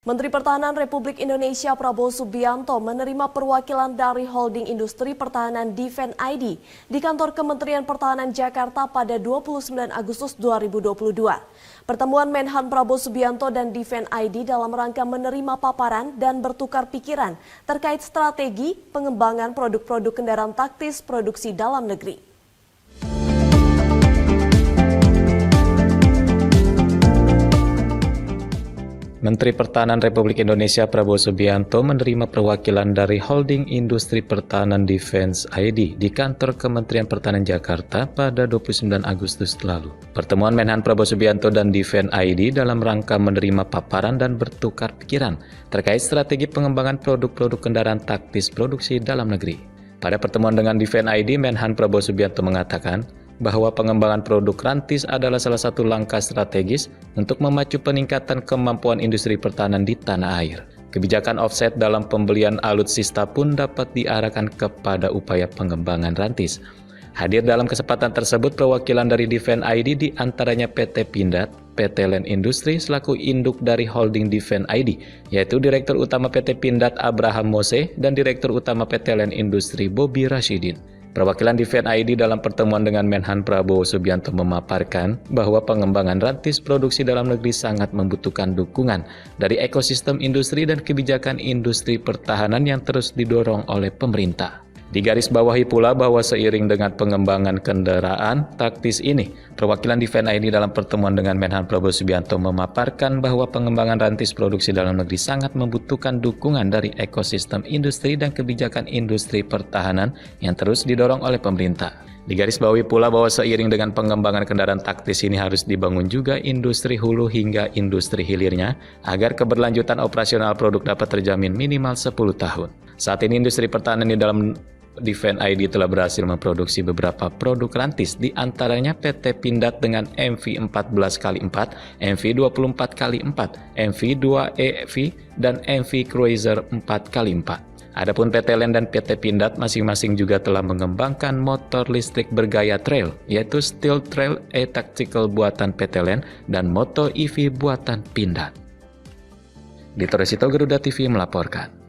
Menteri Pertahanan Republik Indonesia Prabowo Subianto menerima perwakilan dari holding industri pertahanan Defense ID di kantor Kementerian Pertahanan Jakarta pada 29 Agustus 2022. Pertemuan Menhan Prabowo Subianto dan Defense ID dalam rangka menerima paparan dan bertukar pikiran terkait strategi pengembangan produk-produk kendaraan taktis produksi dalam negeri. Menteri Pertahanan Republik Indonesia Prabowo Subianto menerima perwakilan dari Holding Industri Pertahanan Defense ID di kantor Kementerian Pertahanan Jakarta pada 29 Agustus lalu. Pertemuan Menhan Prabowo Subianto dan Defense ID dalam rangka menerima paparan dan bertukar pikiran terkait strategi pengembangan produk-produk kendaraan taktis produksi dalam negeri. Pada pertemuan dengan Defense ID, Menhan Prabowo Subianto mengatakan bahwa pengembangan produk rantis adalah salah satu langkah strategis untuk memacu peningkatan kemampuan industri pertahanan di tanah air. Kebijakan offset dalam pembelian alutsista pun dapat diarahkan kepada upaya pengembangan rantis. Hadir dalam kesempatan tersebut perwakilan dari Defense ID di antaranya PT Pindad, PT Land Industri selaku induk dari Holding Defense ID, yaitu Direktur Utama PT Pindad Abraham Mose dan Direktur Utama PT Land Industri Bobi Rashidin. Perwakilan Defense ID dalam pertemuan dengan Menhan Prabowo Subianto memaparkan bahwa pengembangan rantis produksi dalam negeri sangat membutuhkan dukungan dari ekosistem industri dan kebijakan industri pertahanan yang terus didorong oleh pemerintah. Digarisbawahi pula bahwa seiring dengan pengembangan kendaraan taktis ini, perwakilan Defense ID dalam pertemuan dengan Menhan Prabowo Subianto memaparkan bahwa pengembangan rantis produksi dalam negeri sangat membutuhkan dukungan dari ekosistem industri dan kebijakan industri pertahanan yang terus didorong oleh pemerintah. Digarisbawahi pula bahwa seiring dengan pengembangan kendaraan taktis ini harus dibangun juga industri hulu hingga industri hilirnya agar keberlanjutan operasional produk dapat terjamin minimal 10 tahun. Saat ini industri pertahanan di dalam Defense ID telah berhasil memproduksi beberapa produk rantis, di antaranya PT Pindad dengan MV 14x4, MV 24x4, MV 2EV, dan MV Cruiser 4x4. Adapun PT Land dan PT Pindad masing-masing juga telah mengembangkan motor listrik bergaya trail, yaitu Steel Trail E-Tactical buatan PT Land dan Moto EV buatan Pindad. Dito Resito, Garuda TV melaporkan.